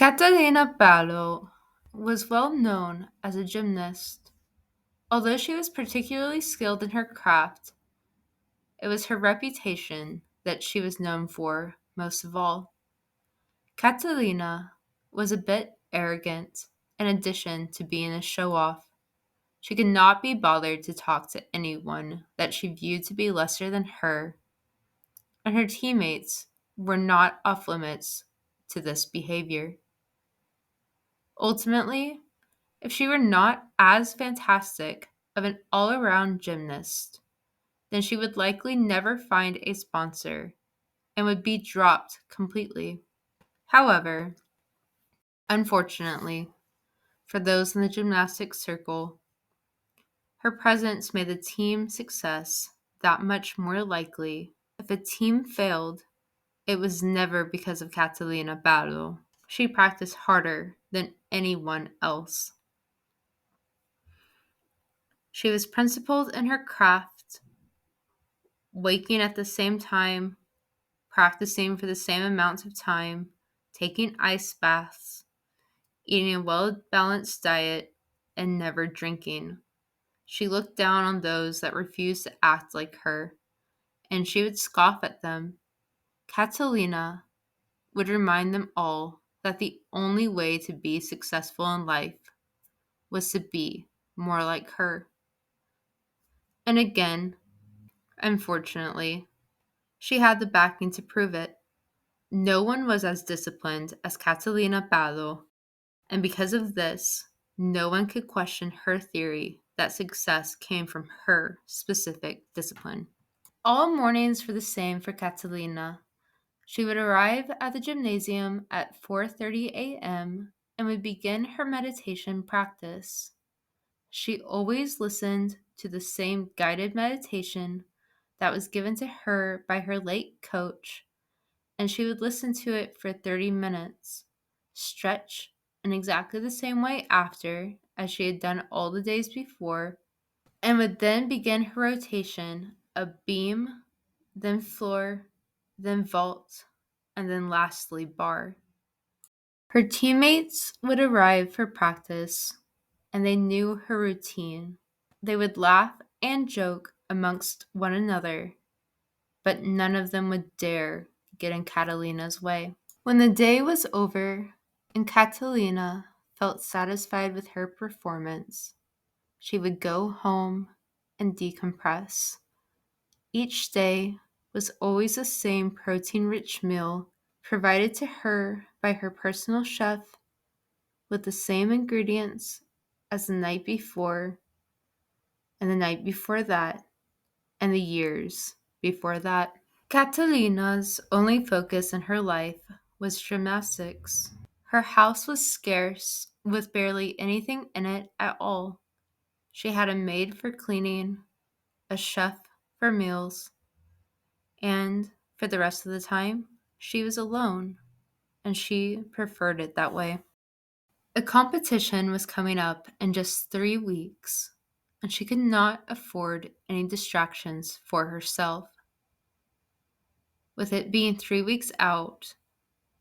Catalina Ballo was well known as a gymnast. Although she was particularly skilled in her craft, it was her reputation that she was known for most of all. Catalina was a bit arrogant in addition to being a show off. She could not be bothered to talk to anyone that she viewed to be lesser than her, and her teammates were not off limits to this behavior. Ultimately, if she were not as fantastic of an all around gymnast, then she would likely never find a sponsor and would be dropped completely. However, unfortunately, for those in the gymnastics circle, her presence made the team success that much more likely. If a team failed, it was never because of Catalina Barro. She practiced harder than anyone else. She was principled in her craft, waking at the same time, practicing for the same amount of time, taking ice baths, eating a well balanced diet, and never drinking. She looked down on those that refused to act like her, and she would scoff at them. Catalina would remind them all that the only way to be successful in life was to be more like her. And again, unfortunately, she had the backing to prove it. No one was as disciplined as Catalina Pado, and because of this, no one could question her theory that success came from her specific discipline. All mornings were the same for Catalina. She would arrive at the gymnasium at 4:30 a.m. and would begin her meditation practice. She always listened to the same guided meditation that was given to her by her late coach, and she would listen to it for 30 minutes, stretch in exactly the same way after as she had done all the days before, and would then begin her rotation of beam, then floor, then vault, and then lastly bar. Her teammates would arrive for practice, and they knew her routine. They would laugh and joke amongst one another, but none of them would dare get in Catalina's way. When the day was over and Catalina felt satisfied with her performance, she would go home and decompress. Each day was always the same protein rich meal provided to her by her personal chef with the same ingredients as the night before, and the night before that, and the years before that. Catalina's only focus in her life was gymnastics. Her house was scarce, with barely anything in it at all. She had a maid for cleaning, a chef for meals, and for the rest of the time, she was alone, and she preferred it that way. A competition was coming up in just 3 weeks, and she could not afford any distractions for herself. With it being 3 weeks out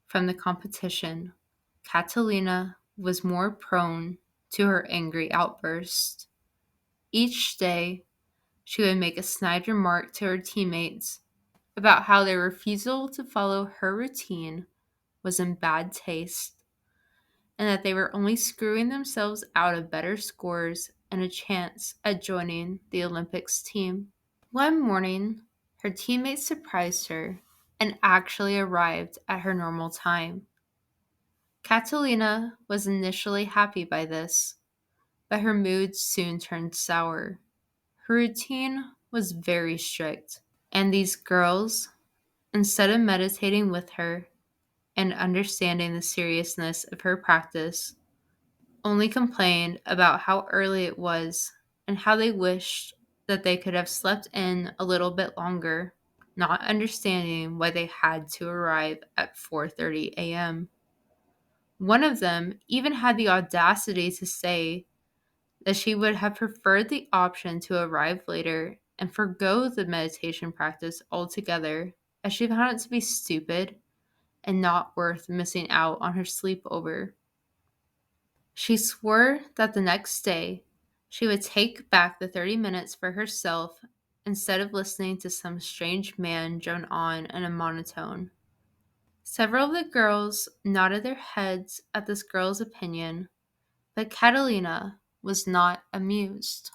from the competition, Catalina was more prone to her angry outbursts. Each day, she would make a snide remark to her teammates about how their refusal to follow her routine was in bad taste, and that they were only screwing themselves out of better scores and a chance at joining the Olympics team. One morning, her teammates surprised her and actually arrived at her normal time. Catalina was initially happy by this, but her mood soon turned sour. Her routine was very strict, and these girls, instead of meditating with her and understanding the seriousness of her practice, only complained about how early it was and how they wished that they could have slept in a little bit longer, not understanding why they had to arrive at 4:30 a.m. One of them even had the audacity to say that she would have preferred the option to arrive later and forgo the meditation practice altogether, as she found it to be stupid and not worth missing out on her sleep over. She swore that the next day she would take back the 30 minutes for herself instead of listening to some strange man drone on in a monotone. Several of the girls nodded their heads at this girl's opinion, but Catalina was not amused.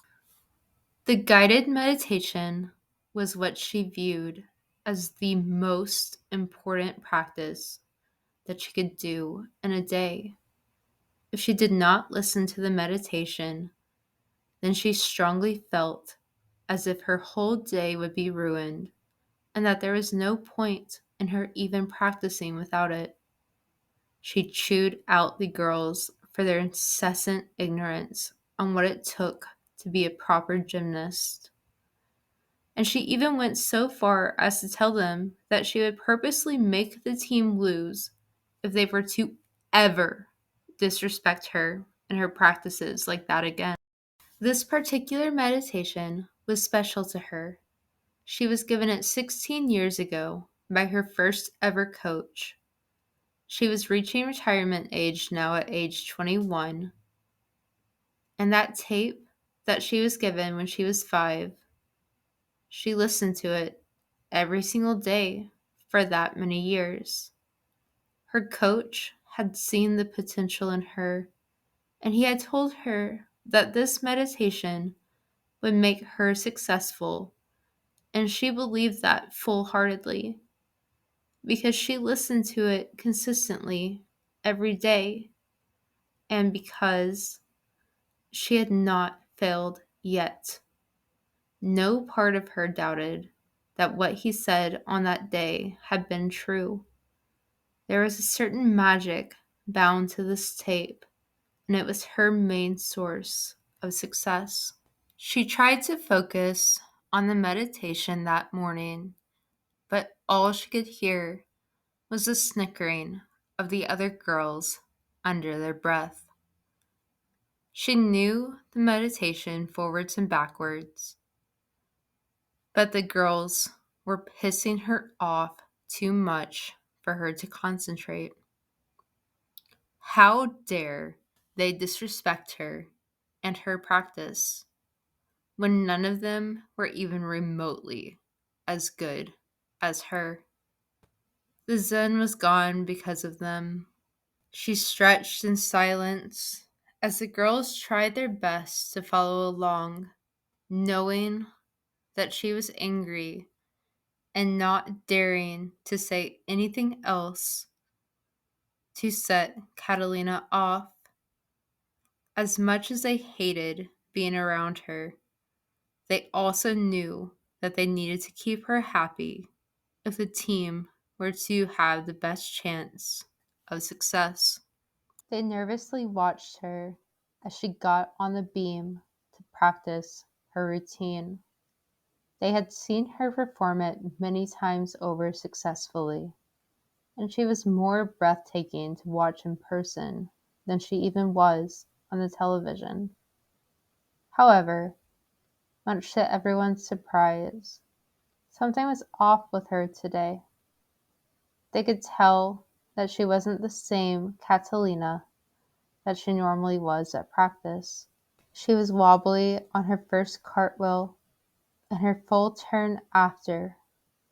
The guided meditation was what she viewed as the most important practice that she could do in a day. If she did not listen to the meditation, then she strongly felt as if her whole day would be ruined and that there was no point in her even practicing without it. She chewed out the girls for their incessant ignorance on what it took to be a proper gymnast. And she even went so far as to tell them that she would purposely make the team lose if they were to ever disrespect her in her practices like that again. This particular meditation was special to her. She was given it 16 years ago by her first ever coach. She was reaching retirement age now at age 21, and that tape that she was given when she was 5, she listened to it every single day for that many years. Her coach had seen the potential in her, and he had told her that this meditation would make her successful, and she believed that full-heartedly because she listened to it consistently every day and because she had not failed yet. No part of her doubted that what he said on that day had been true. There was a certain magic bound to this tape, and it was her main source of success. She tried to focus on the meditation that morning, but all she could hear was the snickering of the other girls under their breath. She knew the meditation forwards and backwards, but the girls were pissing her off too much for her to concentrate. How dare they disrespect her and her practice when none of them were even remotely as good as her? The zen was gone because of them. She stretched in silence as the girls tried their best to follow along, knowing that she was angry and not daring to say anything else to set Catalina off. As much as they hated being around her, they also knew that they needed to keep her happy if the team were to have the best chance of success. They nervously watched her as she got on the beam to practice her routine. They had seen her perform it many times over successfully, and she was more breathtaking to watch in person than she even was on the television. However, much to everyone's surprise, something was off with her today. They could tell that she wasn't the same Catalina that she normally was at practice. She was wobbly on her first cartwheel, and her full turn after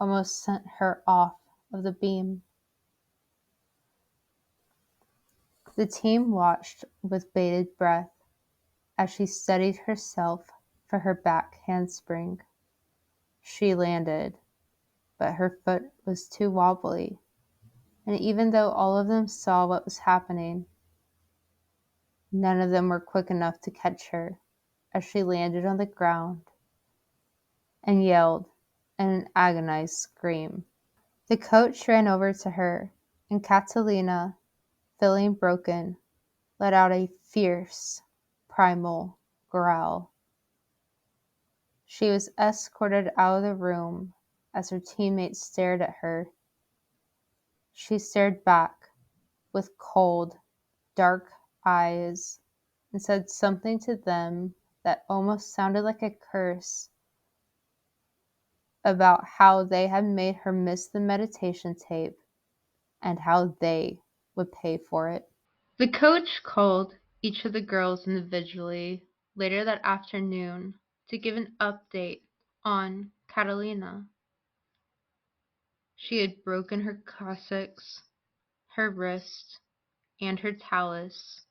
almost sent her off of the beam. The team watched with bated breath as she steadied herself for her back handspring. She landed, but her foot was too wobbly, and even though all of them saw what was happening, none of them were quick enough to catch her as she landed on the ground and yelled in an agonized scream. The coach ran over to her, and Catalina, feeling broken, let out a fierce, primal growl. She was escorted out of the room as her teammates stared at her. She stared back with cold, dark eyes and said something to them that almost sounded like a curse about how they had made her miss the meditation tape and how they would pay for it. The coach called each of the girls individually later that afternoon to give an update on Catalina. She had broken her coccyx, her wrist, and her talus,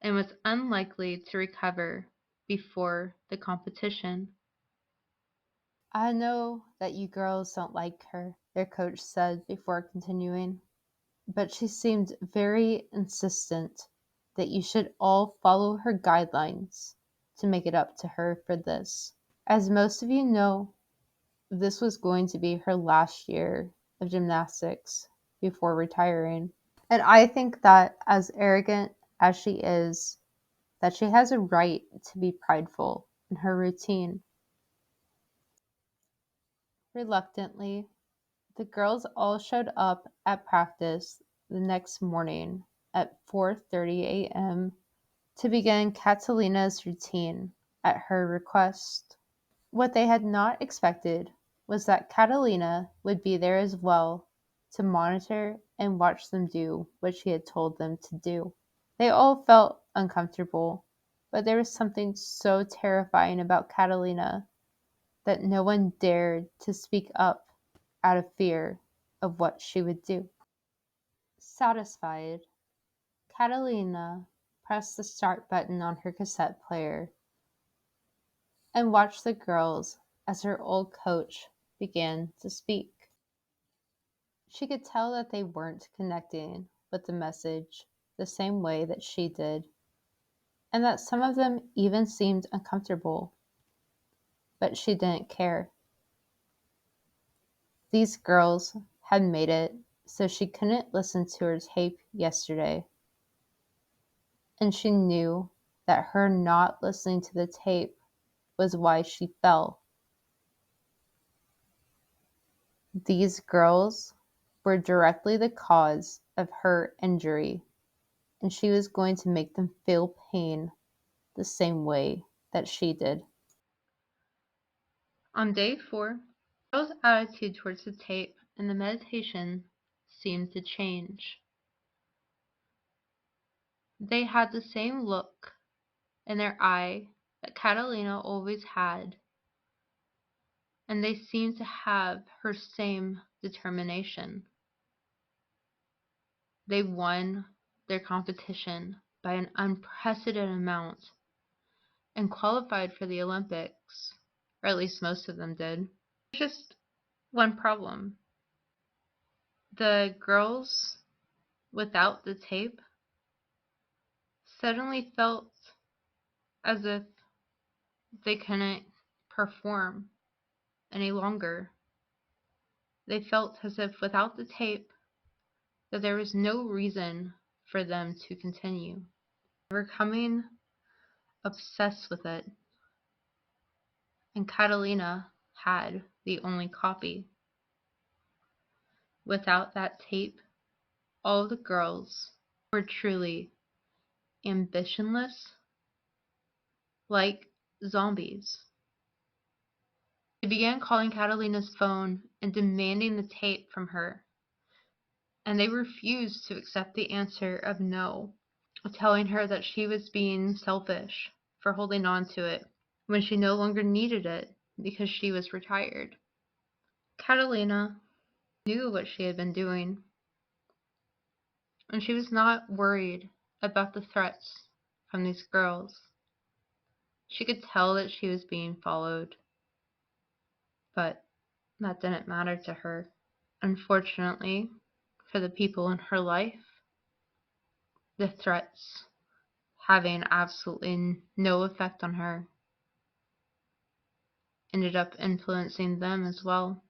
and was unlikely to recover before the competition. I know that you girls don't like her, their coach said before continuing, but she seemed very insistent that you should all follow her guidelines to make it up to her for this. As most of you know, this was going to be her last year of gymnastics before retiring. And I think that as arrogant as she is, that she has a right to be prideful in her routine. Reluctantly, the girls all showed up at practice the next morning at 4:30 a.m. to begin Catalina's routine at her request. What they had not expected was that Catalina would be there as well to monitor and watch them do what she had told them to do. They all felt uncomfortable, but there was something so terrifying about Catalina that no one dared to speak up out of fear of what she would do. Satisfied, Catalina pressed the start button on her cassette player and watched the girls as her old coach began to speak. She could tell that they weren't connecting with the message the same way that she did, and that some of them even seemed uncomfortable, but she didn't care. These girls had made it so she couldn't listen to her tape yesterday, and she knew that her not listening to the tape was why she fell. These girls were directly the cause of her injury, and she was going to make them feel pain the same way that she did. On day 4, Carol's attitude towards the tape and the meditation seemed to change. They had the same look in their eye that Catalina always had, and they seemed to have her same determination. They won their competition by an unprecedented amount and qualified for the Olympics, or at least most of them did. There's just one problem. The girls without the tape suddenly felt as if they couldn't perform any longer. They felt as if without the tape that there was no reason for them to continue. They were becoming obsessed with it, and Catalina had the only copy. Without that tape, all the girls were truly ambitionless, like zombies. They began calling Catalina's phone and demanding the tape from her, and they refused to accept the answer of no, telling her that she was being selfish for holding on to it when she no longer needed it because she was retired. Catalina knew what she had been doing, and she was not worried about the threats from these girls. She could tell that she was being followed, but that didn't matter to her. Unfortunately, for the people in her life, the threats having absolutely no effect on her ended up influencing them as well.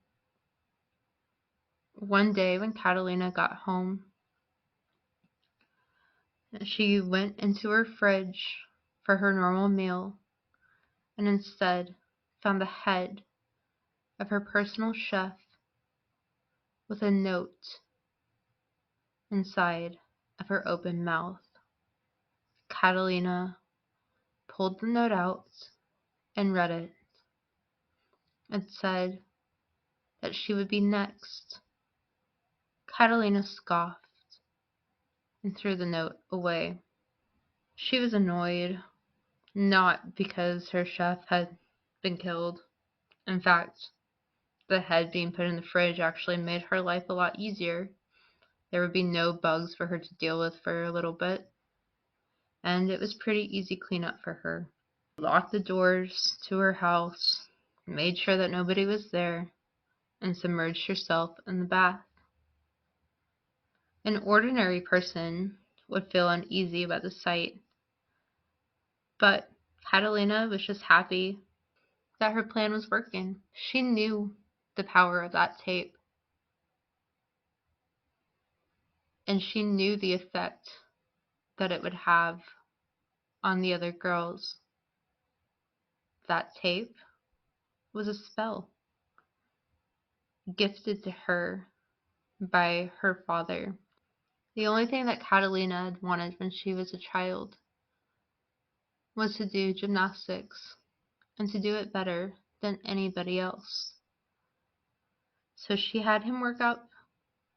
One day when Catalina got home, she went into her fridge for her normal meal and instead found the head of her personal chef with a note inside of her open mouth. Catalina pulled the note out and read it. It said that she would be next. Catalina scoffed and threw the note away. She was annoyed, not because her chef had been killed. In fact, the head being put in the fridge actually made her life a lot easier. There would be no bugs for her to deal with for a little bit, and it was pretty easy cleanup for her. Locked the doors to her house, made sure that nobody was there, and submerged herself in the bath. An ordinary person would feel uneasy about the sight, but Catalina was just happy that her plan was working. She knew the power of that tape, and she knew the effect that it would have on the other girls. That tape was a spell gifted to her by her father. The only thing that Catalina had wanted when she was a child was to do gymnastics and to do it better than anybody else. So she had him work out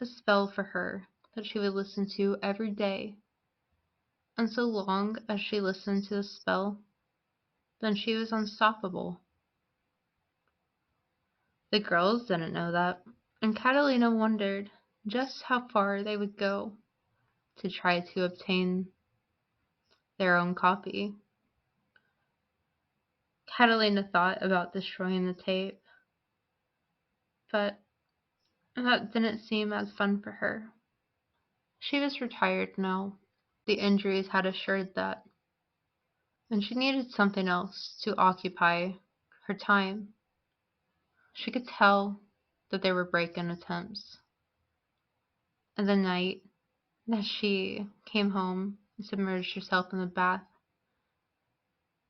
a spell for her that she would listen to every day. And so long as she listened to the spell, then she was unstoppable. The girls didn't know that, and Catalina wondered just how far they would go to try to obtain their own copy. Catalina thought about destroying the tape, but that didn't seem as fun for her. She was retired now. The injuries had assured that, and she needed something else to occupy her time. She could tell that there were break-in attempts. And the night that she came home and submerged herself in the bath,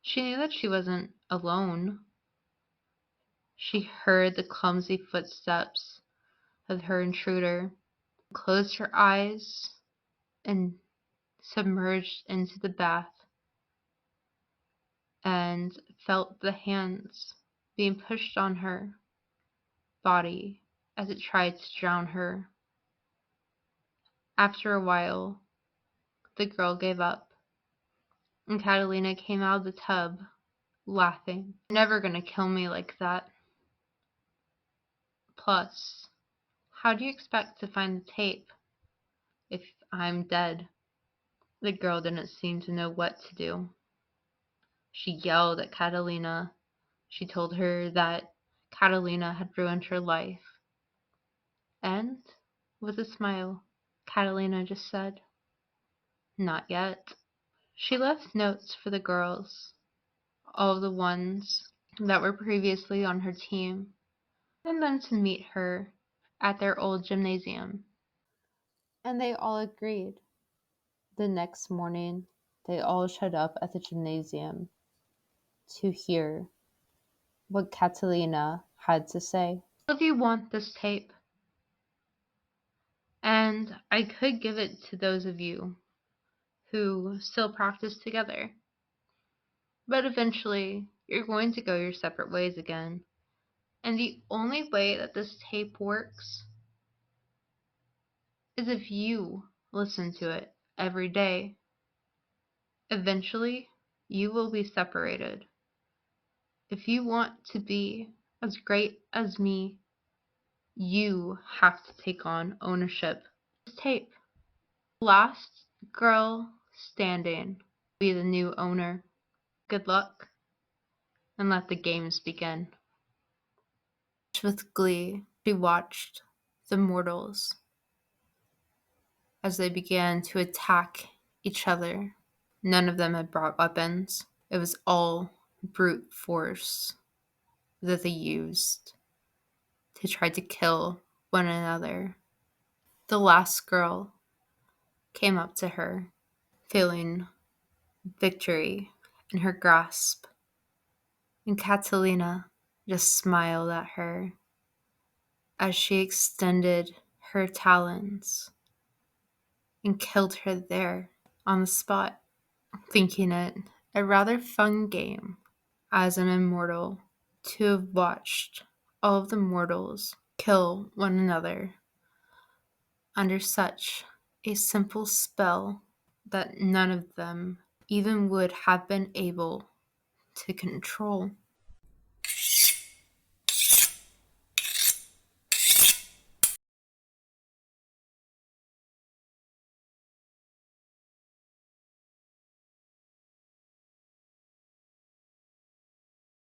she knew that she wasn't alone. She heard the clumsy footsteps of her intruder, closed her eyes, and submerged into the bath, and felt the hands being pushed on her body as it tried to drown her. After a while, the girl gave up, and Catalina came out of the tub, laughing. "You're never gonna kill me like that. Plus, how do you expect to find the tape if I'm dead?" The girl didn't seem to know what to do. She yelled at Catalina. She told her that Catalina had ruined her life. And, with a smile, Catalina just said, "Not yet." She left notes for the girls, all of the ones that were previously on her team, and them to meet her at their old gymnasium. And they all agreed. The next morning, they all showed up at the gymnasium to hear what Catalina had to say. If you want this tape, and I could give it to those of you who still practice together, but eventually you're going to go your separate ways again. And the only way that this tape works is if you listen to it every day. Eventually, you will be separated. If you want to be as great as me, you have to take on ownership. This tape. Last girl standing. Be the new owner. Good luck, and let the games begin. With glee, she watched the mortals as they began to attack each other. None of them had brought weapons. It was all brute force that they used to try to kill one another. The last girl came up to her, feeling victory in her grasp, and Catalina just smiled at her as she extended her talons and killed her there on the spot, thinking it a rather fun game as an immortal to have watched all of the mortals kill one another under such a simple spell that none of them even would have been able to control.